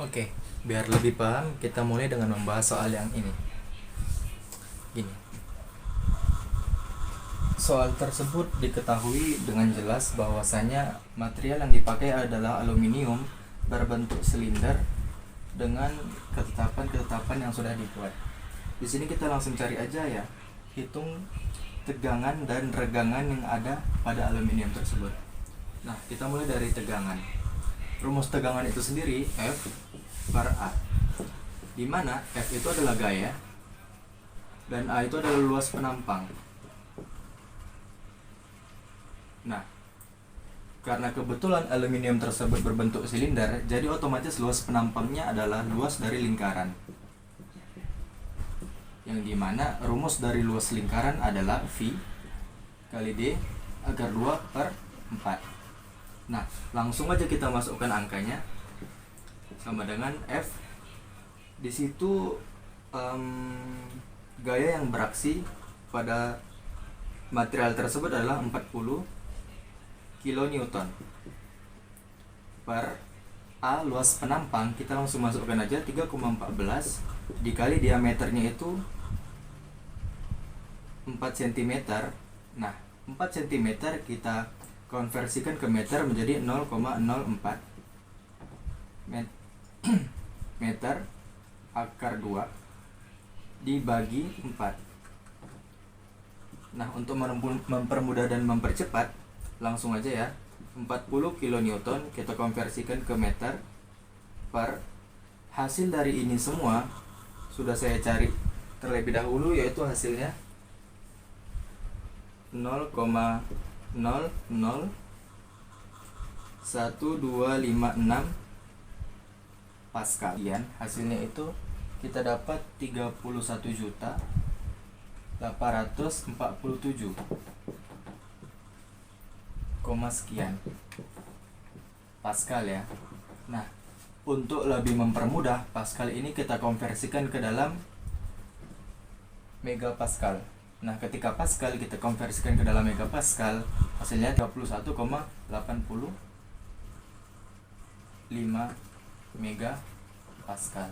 Oke, biar lebih paham, kita mulai dengan membahas soal yang ini. Gini, soal tersebut diketahui dengan jelas bahwasanya material yang dipakai adalah aluminium berbentuk silinder dengan ketetapan-ketetapan yang sudah dibuat. Di sini kita langsung cari aja ya, hitung tegangan dan regangan yang ada pada aluminium tersebut. Nah, kita mulai dari tegangan. Rumus tegangan itu sendiri F per A, di mana F itu adalah gaya dan A itu adalah luas penampang. Nah, karena kebetulan aluminium tersebut berbentuk silinder, jadi otomatis luas penampangnya adalah luas dari lingkaran. Yang dimana rumus dari luas lingkaran adalah V kali D akar 2 per 4. Nah, langsung aja kita masukkan angkanya sama dengan F. Di situ gaya yang beraksi pada material tersebut adalah 40 kilonewton per A luas penampang. Kita langsung masukkan aja 3,14 dikali diameternya itu 4 cm. Nah, 4 cm kita konversikan ke meter menjadi 0,04 meter akar 2 dibagi 4. Nah, untuk mempermudah dan mempercepat, langsung aja ya, 40 kilonewton kita konversikan ke meter per hasil dari ini semua sudah saya cari terlebih dahulu, yaitu hasilnya 0,001256 Pascal. Hasilnya itu kita dapat 31.847 sekian Pascal ya. Nah, untuk lebih mempermudah, Pascal ini kita konversikan ke dalam megapascal. Nah, ketika Pascal kita konversikan ke dalam megapascal, hasilnya 21,85 megapascal.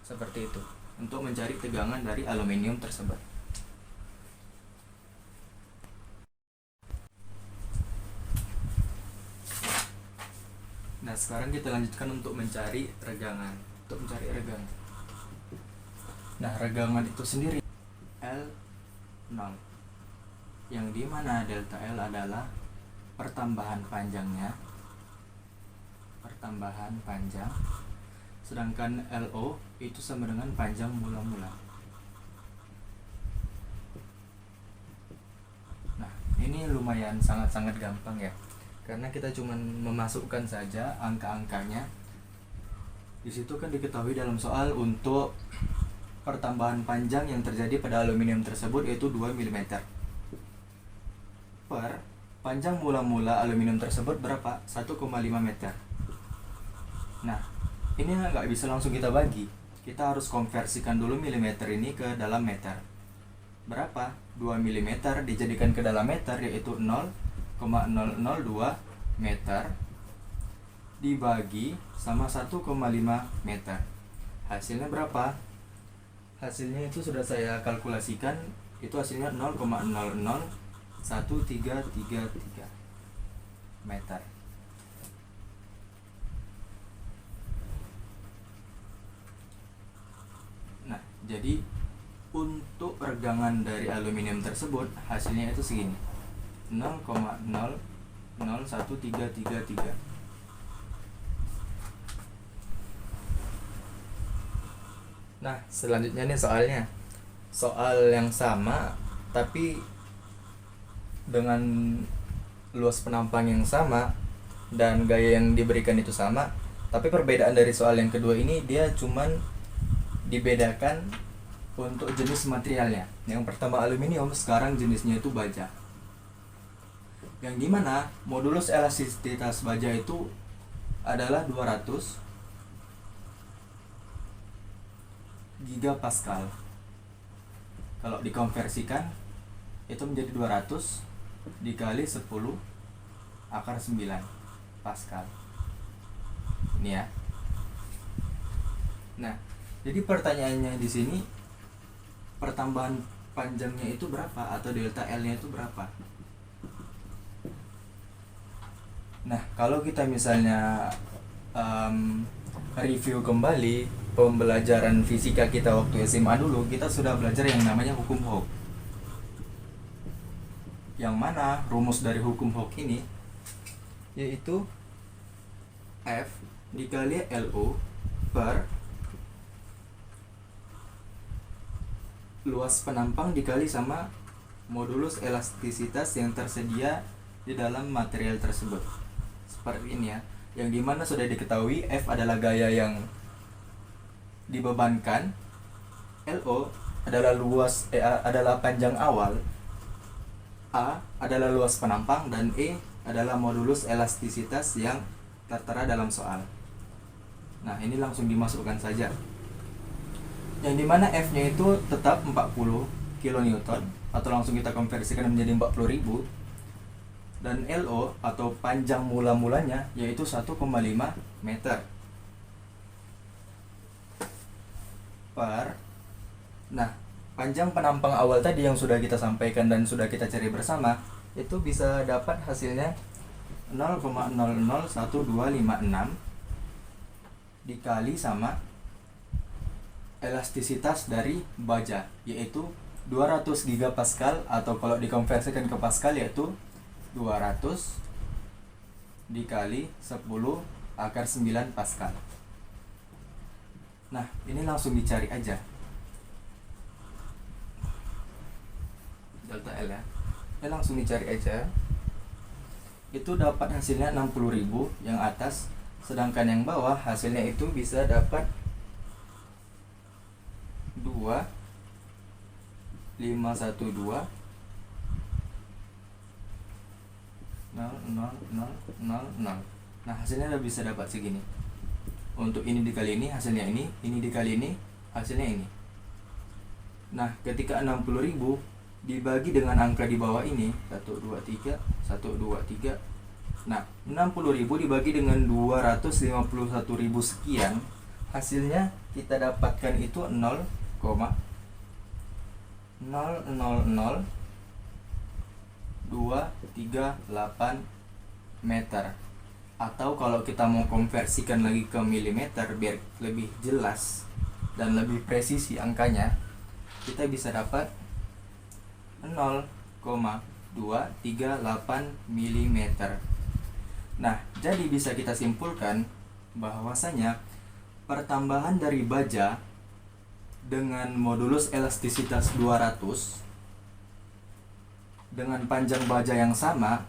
Seperti itu untuk mencari tegangan dari aluminium tersebut. Nah, sekarang kita lanjutkan untuk mencari regangan. Nah, regangan itu sendiri L0, yang dimana delta L adalah pertambahan panjang, sedangkan LO itu sama dengan panjang mula-mula. Nah, ini lumayan sangat-sangat gampang ya, karena kita cuma memasukkan saja angka-angkanya. Di situ kan diketahui dalam soal untuk pertambahan panjang yang terjadi pada aluminium tersebut yaitu 2 mm per panjang mula-mula aluminium tersebut berapa? 1,5 meter. Nah, ini nggak bisa langsung kita bagi, kita harus konversikan dulu milimeter ini ke dalam meter. Berapa? 2 mm dijadikan ke dalam meter yaitu 0,002 meter dibagi sama 1,5 meter. Hasilnya berapa? Hasilnya itu sudah saya kalkulasikan, itu hasilnya 0,001333 meter. Nah, jadi untuk regangan dari aluminium tersebut hasilnya itu segini, 0,001333. Nah, selanjutnya nih soal yang sama tapi dengan luas penampang yang sama dan gaya yang diberikan itu sama, tapi perbedaan dari soal yang kedua ini dia cuman dibedakan untuk jenis materialnya. Yang pertama aluminium, sekarang jenisnya itu baja, yang dimana modulus elastisitas baja itu adalah 200 gigapascal. Kalau dikonversikan itu menjadi 200 dikali 10 akar 9 Pascal. Ini ya. Nah, jadi pertanyaannya di sini, pertambahan panjangnya itu berapa atau delta L-nya itu berapa? Nah, kalau kita misalnya review kembali pembelajaran fisika kita waktu SMA dulu, kita sudah belajar yang namanya hukum Hooke. Yang mana rumus dari hukum Hooke ini yaitu F dikali LO per luas penampang dikali sama modulus elastisitas yang tersedia di dalam material tersebut. Seperti ini ya, yang dimana sudah diketahui F adalah gaya yang dibebankan, LO adalah adalah panjang awal, A adalah luas penampang, dan E adalah modulus elastisitas yang tertera dalam soal. Nah, ini langsung dimasukkan saja. Yang dimana F-nya itu tetap 40 kN, atau langsung kita konversikan menjadi 40.000. Dan LO atau panjang mula-mulanya yaitu 1,5 meter per. Nah, panjang penampang awal tadi yang sudah kita sampaikan dan sudah kita cari bersama, itu bisa dapat hasilnya 0,001256 dikali sama elastisitas dari baja, yaitu 200 gigapascal, atau kalau dikonversikan ke pascal yaitu 200 dikali 10 akar 9 pascal. Nah, ini langsung dicari aja delta L ya. Ini langsung dicari aja. Itu dapat hasilnya 60.000 yang atas, sedangkan yang bawah hasilnya itu bisa dapat 2,512 0,0000. Nah, hasilnya udah bisa dapat segini. Untuk ini dikali ini hasilnya ini dikali ini hasilnya ini. Nah, ketika 60.000 dibagi dengan angka di bawah ini 123. Nah, 60.000 dibagi dengan 251.000 sekian, hasilnya kita dapatkan itu 0,000238 meter. Atau kalau kita mau konversikan lagi ke milimeter biar lebih jelas dan lebih presisi angkanya, kita bisa dapat 0,238 mm. Nah, jadi bisa kita simpulkan bahwasanya pertambahan dari baja dengan modulus elastisitas 200 dengan panjang baja yang sama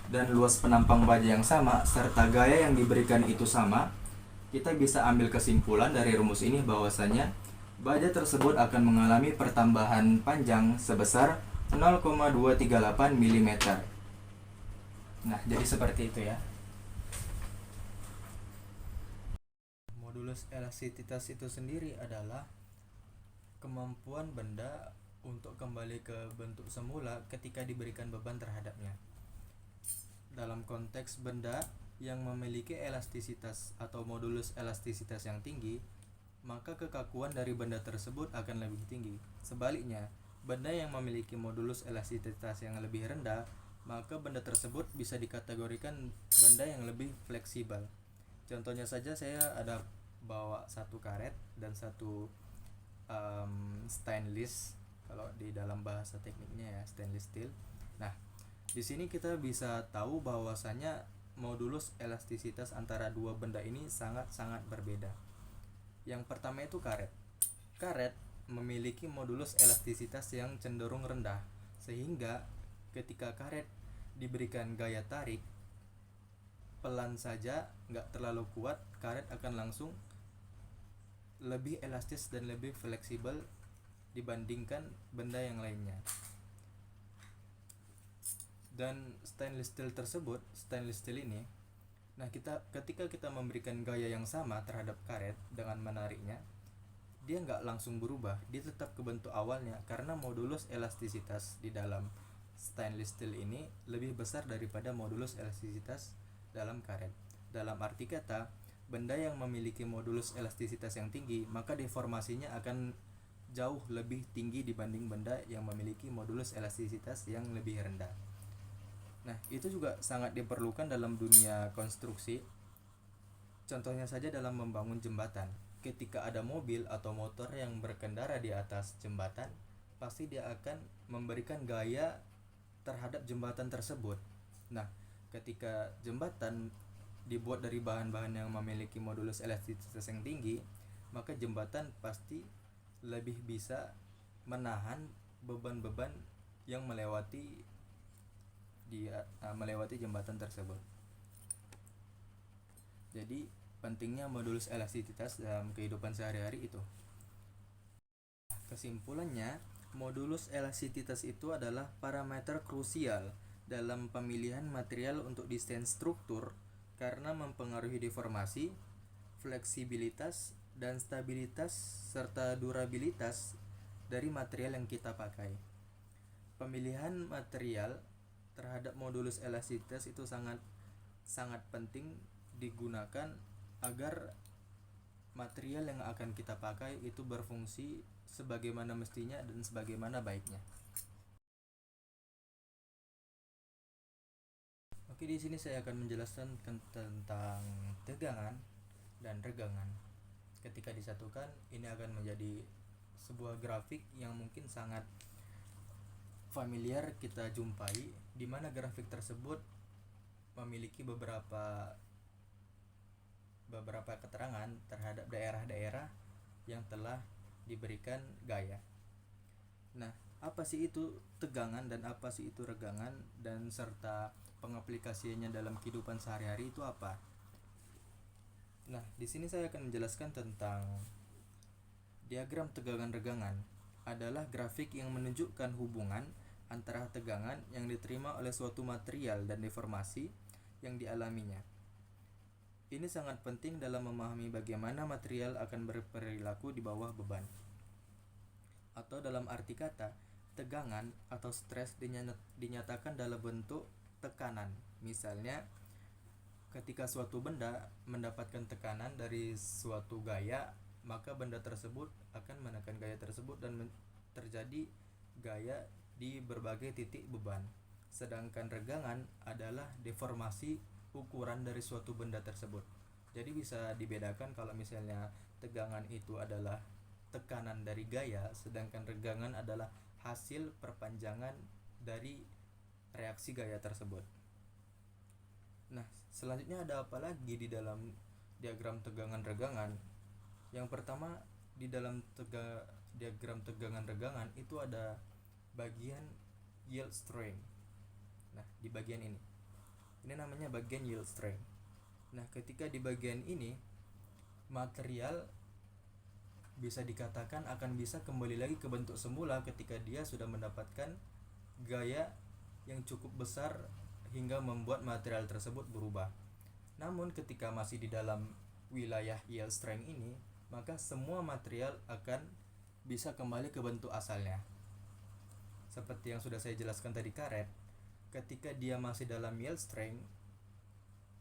dan luas penampang baja yang sama serta gaya yang diberikan itu sama, kita bisa ambil kesimpulan dari rumus ini bahwasanya baja tersebut akan mengalami pertambahan panjang sebesar 0,238 mm. Nah, jadi seperti itu ya. Modulus elastisitas itu sendiri adalah kemampuan benda untuk kembali ke bentuk semula ketika diberikan beban terhadapnya. Dalam konteks benda yang memiliki elastisitas atau modulus elastisitas yang tinggi, maka kekakuan dari benda tersebut akan lebih tinggi. Sebaliknya, benda yang memiliki modulus elastisitas yang lebih rendah, maka benda tersebut bisa dikategorikan benda yang lebih fleksibel. Contohnya saja, saya ada bawa satu karet dan satu stainless, kalau di dalam bahasa tekniknya ya stainless steel. Nah, di sini kita bisa tahu bahwasanya modulus elastisitas antara dua benda ini sangat-sangat berbeda. Yang pertama itu karet. Karet memiliki modulus elastisitas yang cenderung rendah, sehingga ketika karet diberikan gaya tarik pelan saja, nggak terlalu kuat, karet akan langsung lebih elastis dan lebih fleksibel dibandingkan benda yang lainnya. Dan stainless steel ini, nah ketika kita memberikan gaya yang sama terhadap karet dengan menariknya, dia nggak langsung berubah, dia tetap ke bentuk awalnya karena modulus elastisitas di dalam stainless steel ini lebih besar daripada modulus elastisitas dalam karet. Dalam arti kata, benda yang memiliki modulus elastisitas yang tinggi, maka deformasinya akan jauh lebih tinggi dibanding benda yang memiliki modulus elastisitas yang lebih rendah. Nah, itu juga sangat diperlukan dalam dunia konstruksi. Contohnya saja dalam membangun jembatan. Ketika ada mobil atau motor yang berkendara di atas jembatan, pasti dia akan memberikan gaya terhadap jembatan tersebut. Nah, ketika jembatan dibuat dari bahan-bahan yang memiliki modulus elastisitas yang tinggi, maka jembatan pasti lebih bisa menahan beban-beban yang melewati jembatan tersebut. Jadi pentingnya modulus elastisitas dalam kehidupan sehari-hari itu. Kesimpulannya, modulus elastisitas itu adalah parameter krusial dalam pemilihan material untuk desain struktur karena mempengaruhi deformasi, fleksibilitas, dan stabilitas serta durabilitas dari material yang kita pakai. Pemilihan material terhadap modulus elastisitas itu sangat penting digunakan agar material yang akan kita pakai itu berfungsi sebagaimana mestinya dan sebagaimana baiknya. Oke, di sini saya akan menjelaskan tentang tegangan dan regangan. Ketika disatukan, ini akan menjadi sebuah grafik yang mungkin sangat familiar kita jumpai, di mana grafik tersebut memiliki beberapa keterangan terhadap daerah-daerah yang telah diberikan gaya. Nah, apa sih itu tegangan dan apa sih itu regangan, dan serta pengaplikasiannya dalam kehidupan sehari-hari itu apa? Nah, di sini saya akan menjelaskan tentang diagram tegangan regangan. Adalah grafik yang menunjukkan hubungan antara tegangan yang diterima oleh suatu material dan deformasi yang dialaminya. Ini sangat penting dalam memahami bagaimana material akan berperilaku di bawah beban. Atau dalam arti kata, tegangan atau stres dinyatakan dalam bentuk tekanan. Misalnya, ketika suatu benda mendapatkan tekanan dari suatu gaya, maka benda tersebut akan menekan gaya tersebut dan terjadi gaya di berbagai titik beban. Sedangkan regangan adalah deformasi ukuran dari suatu benda tersebut. Jadi bisa dibedakan kalau misalnya tegangan itu adalah tekanan dari gaya, sedangkan regangan adalah hasil perpanjangan dari reaksi gaya tersebut. Nah, selanjutnya ada apa lagi di dalam diagram tegangan regangan? Yang pertama, di dalam diagram tegangan regangan itu ada bagian yield strength. Nah, di bagian ini namanya bagian yield strength. Nah, ketika di bagian ini material bisa dikatakan akan bisa kembali lagi ke bentuk semula ketika dia sudah mendapatkan gaya yang cukup besar hingga membuat material tersebut berubah. Namun ketika masih di dalam wilayah yield strength ini, maka semua material akan bisa kembali ke bentuk asalnya. Seperti yang sudah saya jelaskan tadi, karet, ketika dia masih dalam yield strength,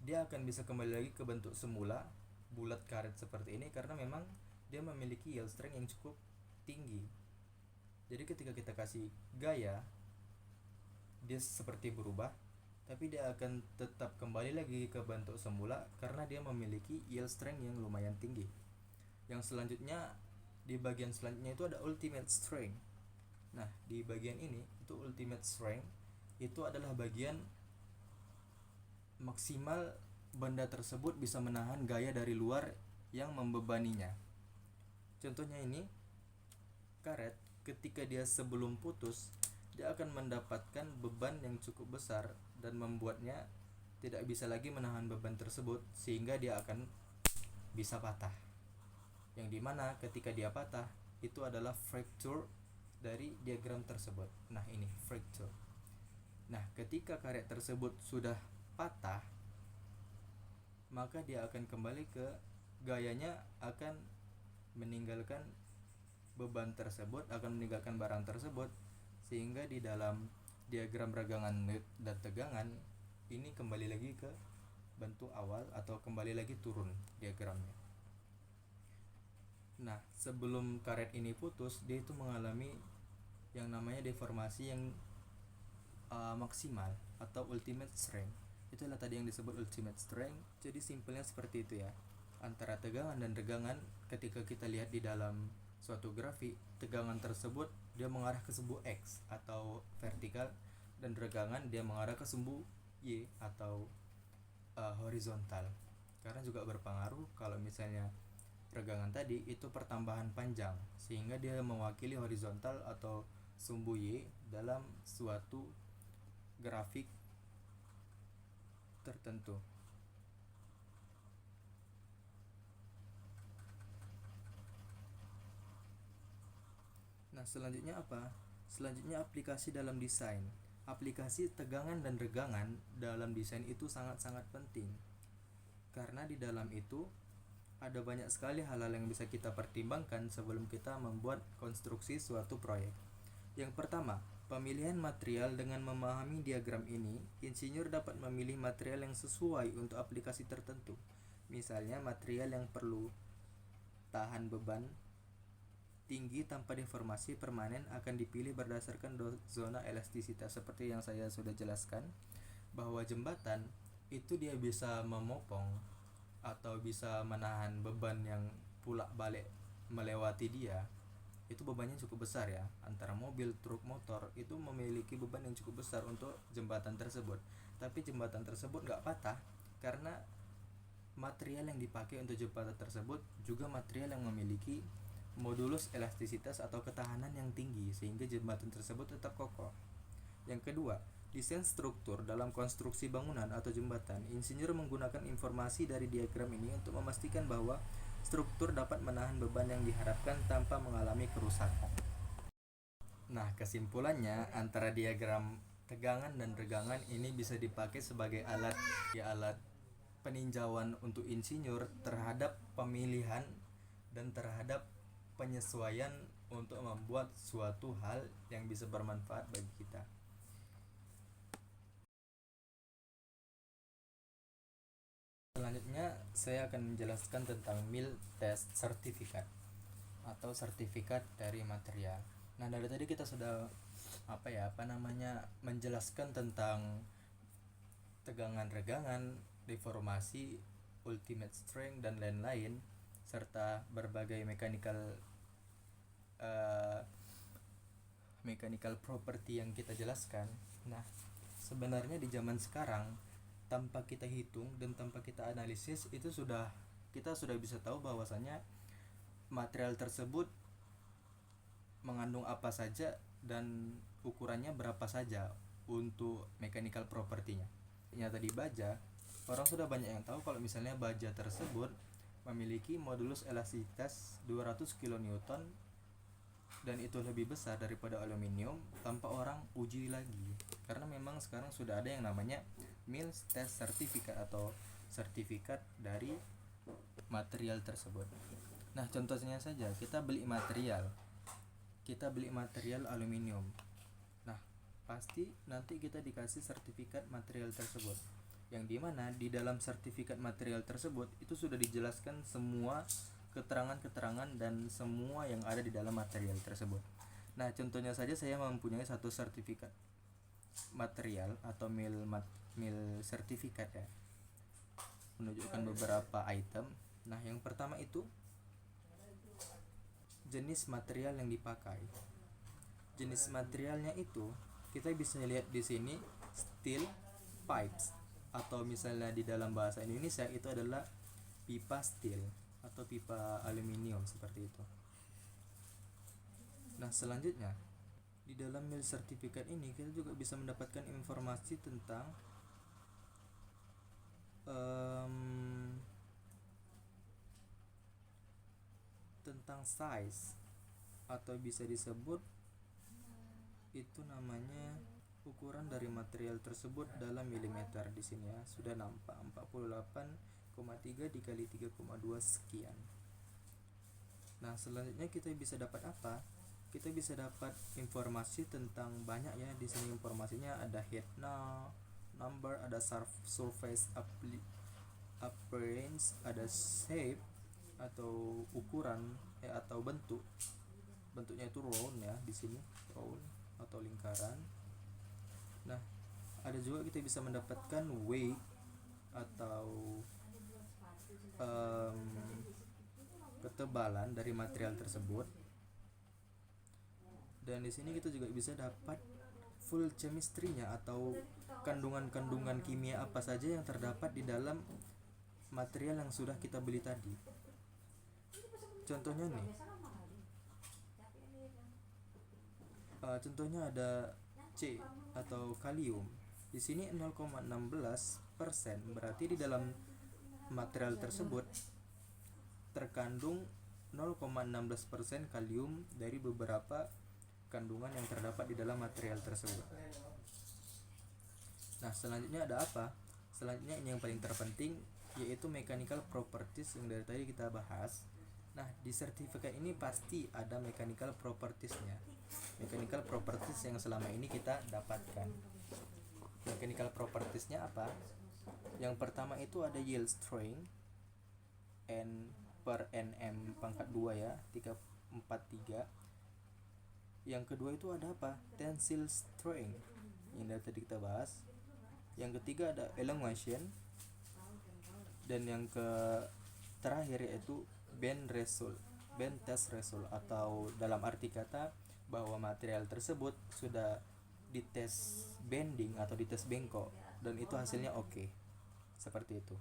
dia akan bisa kembali lagi ke bentuk semula, bulat karet seperti ini, karena memang dia memiliki yield strength yang cukup tinggi. Jadi ketika kita kasih gaya, dia seperti berubah, tapi dia akan tetap kembali lagi ke bentuk semula karena dia memiliki yield strength yang lumayan tinggi. Yang selanjutnya, di bagian selanjutnya itu ada ultimate strength. Nah, di bagian ini itu ultimate strength itu adalah bagian maksimal benda tersebut bisa menahan gaya dari luar yang membebaninya. Contohnya ini, karet ketika dia sebelum putus, dia akan mendapatkan beban yang cukup besar dan membuatnya tidak bisa lagi menahan beban tersebut, sehingga dia akan bisa patah. Yang dimana ketika dia patah, itu adalah fracture dari diagram tersebut. Nah, ini fracture. Nah, ketika karet tersebut sudah patah, maka dia akan kembali ke gayanya, akan meninggalkan beban tersebut, akan meninggalkan barang tersebut, sehingga di dalam diagram regangan dan tegangan ini kembali lagi ke bentuk awal atau kembali lagi turun diagramnya. Nah, sebelum karet ini putus, dia itu mengalami yang namanya deformasi yang maksimal atau ultimate strength. Itulah tadi yang disebut ultimate strength. Jadi simpelnya seperti itu ya. Antara tegangan dan regangan, ketika kita lihat di dalam suatu grafik, tegangan tersebut dia mengarah ke sumbu X atau vertikal, dan regangan dia mengarah ke sumbu Y atau horizontal. Karena juga berpengaruh kalau misalnya regangan tadi itu pertambahan panjang, sehingga dia mewakili horizontal atau sumbu Y dalam suatu grafik tertentu. Nah, selanjutnya apa? Selanjutnya aplikasi dalam desain. Aplikasi tegangan dan regangan dalam desain itu sangat-sangat penting. Karena di dalam itu ada banyak sekali hal-hal yang bisa kita pertimbangkan sebelum kita membuat konstruksi suatu proyek. Yang pertama, pemilihan material. Dengan memahami diagram ini, insinyur dapat memilih material yang sesuai untuk aplikasi tertentu. Misalnya, material yang perlu tahan beban tinggi tanpa deformasi permanen akan dipilih berdasarkan zona elastisitas. Seperti yang saya sudah jelaskan, bahwa jembatan itu dia bisa memopong atau bisa menahan beban yang pulak balik melewati dia. Itu bebannya cukup besar ya. Antara mobil, truk, motor itu memiliki beban yang cukup besar untuk jembatan tersebut. Tapi jembatan tersebut gak patah karena material yang dipakai untuk jembatan tersebut juga material yang memiliki modulus elastisitas atau ketahanan yang tinggi, sehingga jembatan tersebut tetap kokoh. Yang kedua, desain struktur. Dalam konstruksi bangunan atau jembatan, insinyur menggunakan informasi dari diagram ini untuk memastikan bahwa struktur dapat menahan beban yang diharapkan tanpa mengalami kerusakan. Nah, kesimpulannya, antara diagram tegangan dan regangan ini bisa dipakai sebagai alat peninjauan untuk insinyur terhadap pemilihan dan terhadap penyesuaian untuk membuat suatu hal yang bisa bermanfaat bagi kita. Selanjutnya saya akan menjelaskan tentang MIL test sertifikat atau sertifikat dari material. Nah, dari tadi kita sudah menjelaskan tentang tegangan regangan, deformasi, ultimate strength dan lain-lain, serta berbagai mechanical property yang kita jelaskan. Nah, sebenarnya di zaman sekarang, tanpa kita hitung dan tanpa kita analisis, kita sudah bisa tahu bahwasanya material tersebut mengandung apa saja dan ukurannya berapa saja untuk mechanical property-nya. Ternyata di baja, orang sudah banyak yang tahu kalau misalnya baja tersebut memiliki modulus elastisitas 200 kN dan itu lebih besar daripada aluminium tanpa orang uji lagi. Karena memang sekarang sudah ada yang namanya MIL test certificate atau sertifikat dari material tersebut. Nah, contohnya saja kita beli material aluminium. Nah, pasti nanti kita dikasih sertifikat material tersebut, yang dimana di dalam sertifikat material tersebut itu sudah dijelaskan semua keterangan-keterangan dan semua yang ada di dalam material tersebut. Nah, contohnya saja saya mempunyai satu sertifikat material atau MIL sertifikat ya, menunjukkan beberapa item. Nah, yang pertama itu jenis material yang dipakai. Jenis materialnya itu kita bisa lihat di sini, steel pipes, atau misalnya di dalam bahasa Indonesia itu adalah pipa steel atau pipa aluminium, seperti itu. Nah, selanjutnya di dalam MIL sertifikat ini kita juga bisa mendapatkan informasi tentang size, atau bisa disebut itu namanya ukuran dari material tersebut dalam milimeter. Di sini ya sudah nampak 48,3 dikali 3,2 sekian. Nah, selanjutnya kita bisa dapat apa? Kita bisa dapat informasi tentang banyak ya. Di sini informasinya ada head number, ada surface appearance, ada shape atau ukuran atau bentuk. Bentuknya itu round ya, di sini round atau lingkaran. Nah, ada juga kita bisa mendapatkan weight atau ketebalan dari material tersebut. Dan di sini kita juga bisa dapat full chemistry-nya atau kandungan-kandungan kimia apa saja yang terdapat di dalam material yang sudah kita beli tadi. Contohnya nih, contohnya ada C atau kalium. Di sini 0,16%, berarti di dalam material tersebut terkandung 0,16% kalium dari beberapa kandungan yang terdapat di dalam material tersebut. Nah, selanjutnya ada apa? Selanjutnya ini yang paling terpenting, yaitu mechanical properties yang dari tadi kita bahas. Nah, di sertifikat ini pasti ada mechanical propertiesnya. Mechanical properties yang selama ini kita dapatkan. Mechanical propertiesnya apa? Yang pertama itu ada yield strength N per Nm pangkat 2 ya, 343. Yang kedua itu ada apa? Tensile strength yang dari tadi kita bahas. Yang ketiga ada elongation. Dan yang terakhir yaitu bend test result, atau dalam arti kata bahwa material tersebut sudah dites bending atau dites bengkok dan itu hasilnya oke. Seperti itu.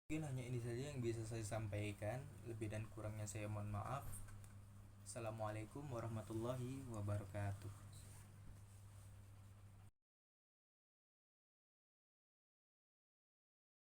Mungkin hanya ini saja yang bisa saya sampaikan. Lebih dan kurangnya saya mohon maaf. Assalamualaikum warahmatullahi wabarakatuh.